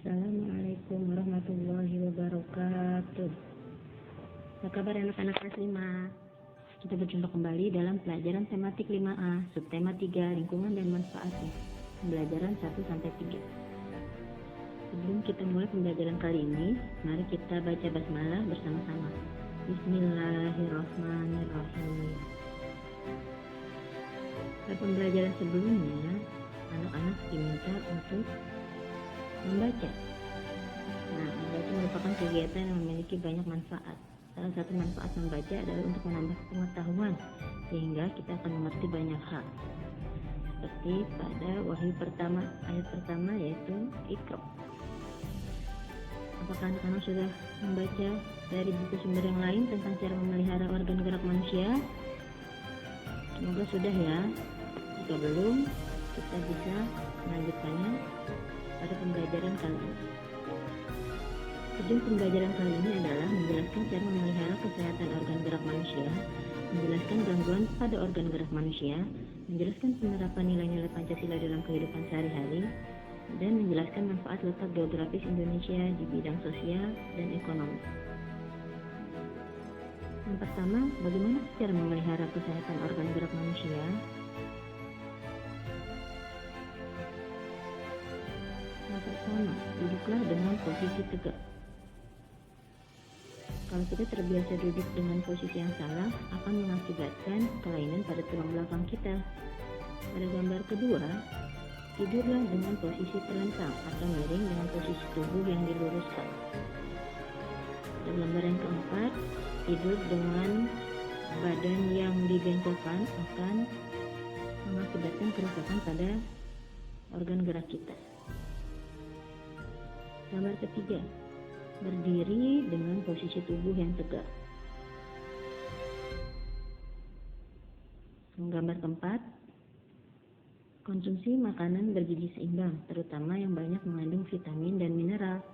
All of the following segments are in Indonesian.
Assalamualaikum warahmatullahi wabarakatuh. Apa kabar anak-anak kelas 5? Kita berjumpa kembali dalam pelajaran tematik 5A, subtema 3, lingkungan dan manfaatnya. Pembelajaran 1-3. Sebelum kita mulai pembelajaran kali ini, mari kita baca basmalah bersama-sama. Bismillahirrahmanirrahim. Pada pembelajaran sebelumnya, anak-anak diminta untuk membaca. Membaca merupakan kegiatan yang memiliki banyak manfaat. Salah satu manfaat membaca adalah untuk menambah pengetahuan, sehingga kita akan mengerti banyak hal. Seperti pada wahyu pertama, ayat pertama yaitu Iqra. Apakah anak-anak sudah membaca dari buku sumber yang lain tentang cara memelihara organ gerak manusia? Semoga sudah ya. Jika belum, kita bisa melanjutkannya pada pembelajaran kali ini. Tujuan pembelajaran kali ini adalah menjelaskan cara memelihara kesehatan organ gerak manusia, menjelaskan gangguan pada organ gerak manusia, menjelaskan penerapan nilai-nilai Pancasila dalam kehidupan sehari-hari, dan menjelaskan manfaat letak geografis Indonesia di bidang sosial dan ekonomi. Yang pertama, bagaimana cara memelihara kesehatan organ gerak manusia? Yang pertama, duduklah dengan posisi tegak. Kalau kita terbiasa duduk dengan posisi yang salah, akan mengakibatkan kelainan pada tulang belakang kita. Pada gambar kedua, tidurlah dengan posisi telentang atau miring dengan posisi tubuh yang diluruskan. Pada gambar yang keempat, tidur dengan badan yang dibengkokkan akan mengakibatkan kerusakan pada organ gerak kita. Gambar ketiga, berdiri dengan posisi tubuh yang tegak. Gambar keempat, konsumsi makanan bergizi seimbang, terutama yang banyak mengandung vitamin dan mineral.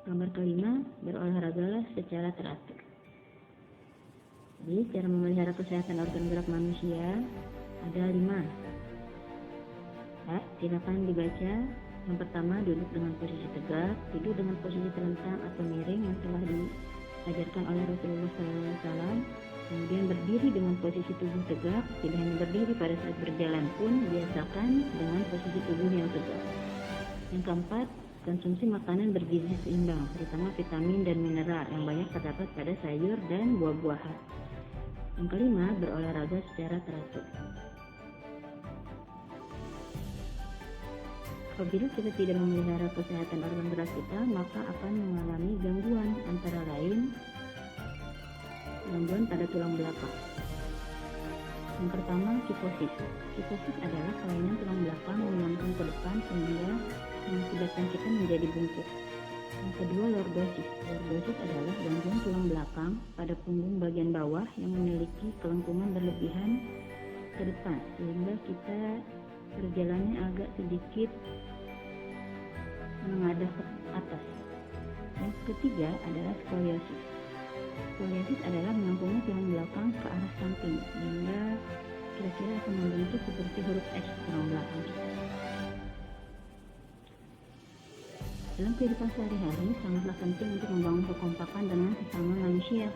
Gambar kelima, berolahragalah secara teratur. Jadi, cara memelihara kesehatan organ gerak manusia ada 5. Silakan dibaca. Yang pertama, duduk dengan posisi tegak, tidur dengan posisi telentang atau miring yang telah diajarkan oleh Rasulullah SAW. Kemudian berdiri dengan posisi tubuh tegak, tidak hanya berdiri pada saat berjalan pun, biasakan dengan posisi tubuh yang tegak. Yang keempat, konsumsi makanan bergizi seimbang, terutama vitamin dan mineral yang banyak terdapat pada sayur dan buah-buahan. Yang kelima, berolahraga secara teratur. Apabila kita tidak memelihara kesehatan organ gerak kita, maka akan mengalami gangguan, antara lain gangguan pada tulang belakang. Yang pertama, kifosis. Kifosis adalah kelainan tulang belakang melengkung ke depan sehingga mengakibatkan kita menjadi bungkuk. Yang kedua, lordosis. Lordosis adalah gangguan tulang belakang pada punggung bagian bawah yang memiliki kelengkungan berlebihan ke depan sehingga kita berjalannya agak sedikit menghadap ke atas. Yang ketiga adalah skoliosis. Skoliosis adalah melengkungnya tulang belakang ke arah samping sehingga kira-kira akan membentuk seperti huruf S tulang belakang kita. Dalam kehidupan sehari-hari sangatlah penting untuk membangun kekompakan dengan sesama manusia,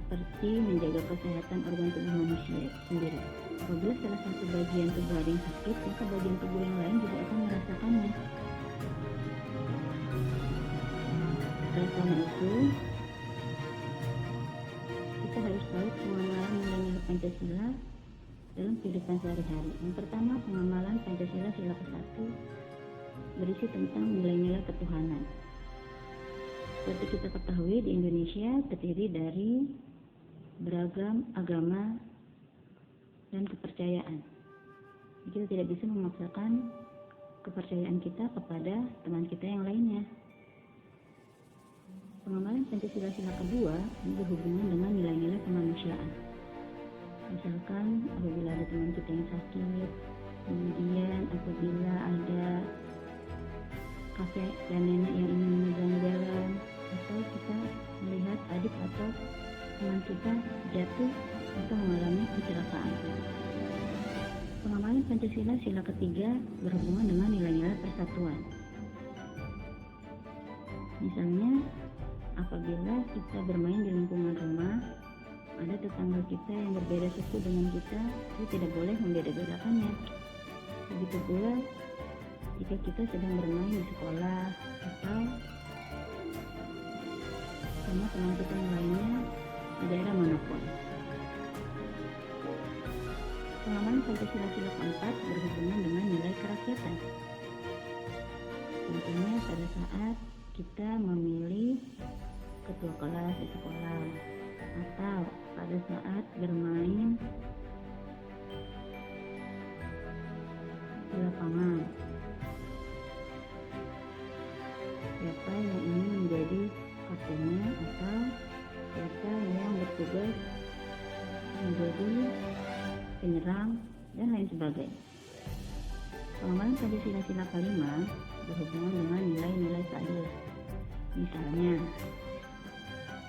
seperti menjaga kesehatan organ tubuh manusia sendiri. Apabila salah satu bagian tubuh ada yang sakit, maka bagian tubuh yang lain juga akan merasakannya. Oleh karena itu, kita harus tahu pengamalan nilai-nilai Pancasila dalam kehidupan sehari-hari. Yang pertama, pengamalan Pancasila sila ke-1 berisi tentang nilai-nilai ketuhanan. Seperti kita ketahui, di Indonesia terdiri dari beragam agama dan kepercayaan. Kita tidak bisa memaksakan kepercayaan kita kepada teman kita yang lainnya. Pengamalan Pancasila sila kedua ini berhubungan dengan nilai-nilai kemanusiaan. Misalkan apabila ada teman kita yang sakit, kemudian apabila ada kakek dan nenek yang ingin menyeberang jalan, atau kita melihat adik atau teman kita jatuh atau mengalami kecelakaan. Pengamalan Pancasila sila ketiga berhubungan dengan nilai-nilai persatuan. Misalnya, apabila kita bermain di lingkungan rumah, ada tetangga kita yang berbeda suku dengan kita, itu tidak boleh membeda-bedakannya. Begitu pula jika kita sedang bermain di sekolah atau sama teman kita yang lainnya di daerah manapun. Pengamalan Pancasila sila keempat berhubungan dengan nilai kerakyatan. Tentunya pada saat kita memilih ketua kelas di sekolah atau pada saat bermain di lapangan, siapa yang ingin menjadi kaptennya atau siapa yang bertugas menjadi penyerang dan lain sebagainya. Pengamalan Pancasila sila kelima berhubungan dengan nilai-nilai keadilan. Misalnya,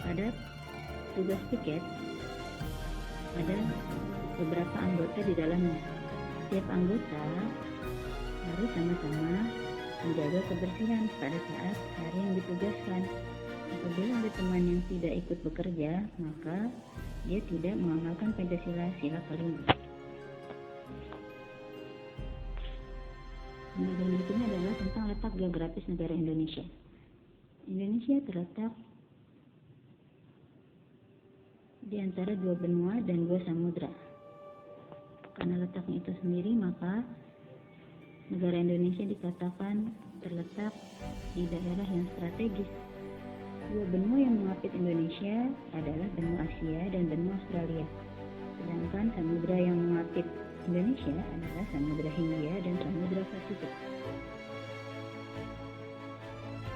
pada tugas piket ada beberapa anggota di dalamnya. Setiap anggota harus sama-sama menjaga kebersihan pada saat hari yang ditugaskan. Apabila ada teman yang tidak ikut bekerja, maka dia tidak mengamalkan Pancasila sila kelima. Yang berikutnya adalah tentang letak geografis negara Indonesia. Indonesia terletak di antara dua benua dan dua samudra. Karena letaknya itu sendiri, maka negara Indonesia dikatakan terletak di daerah yang strategis. Dua benua yang mengapit Indonesia adalah benua Asia dan benua Australia. Sedangkan samudra yang mengapit Indonesia adalah Samudra Hindia dan Samudra Pasifik.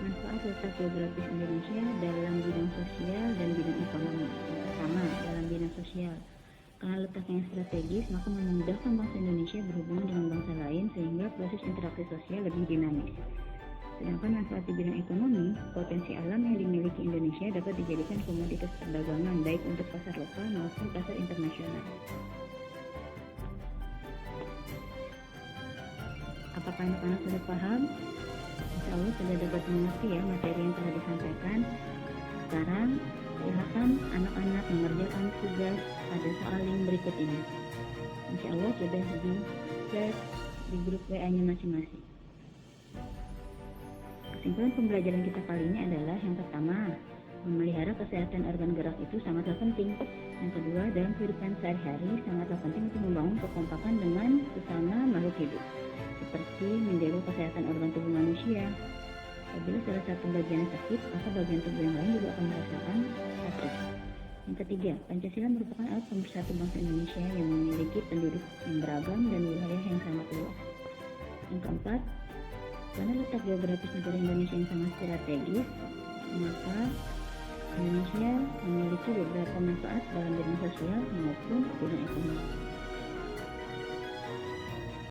Manfaat letak geografis Indonesia dalam bidang sosial dan bidang ekonomi. Yang pertama, dalam bidang sosial. Karena letaknya yang strategis, maka memudahkan bangsa Indonesia berhubungan dengan bangsa lain sehingga proses interaksi sosial lebih dinamis. Sedangkan manfaat di bidang ekonomi, potensi alam yang dimiliki Indonesia dapat dijadikan komoditas perdagangan baik untuk pasar lokal maupun pasar internasional. Apakah anak-anak sudah paham? Insya Allah sudah dapat mengerti ya materi yang telah disampaikan. Sekarang silakan anak-anak mengerjakan tugas pada soal yang berikut ini. Insya Allah sudah di-share di grup WA-nya masing-masing. Kesimpulan pembelajaran kita kali ini adalah yang pertama, memelihara kesehatan organ gerak itu sangatlah penting. Yang kedua, dalam kehidupan sehari-hari sangatlah penting untuk membangun kekompakan dengan sesama makhluk hidup, seperti menjaga kesehatan organ tubuh manusia. Apabila salah satu bagian sakit, maka bagian tubuh yang lain juga akan merasakan sakit. Yang ketiga, Pancasila merupakan alat pemersatu bangsa Indonesia yang memiliki penduduk yang beragam dan wilayah yang sangat luas. Yang keempat, karena letak geografis negara Indonesia yang sangat strategis, maka Indonesia memiliki beberapa manfaat dalam bidang sosial maupun bidang ekonomi.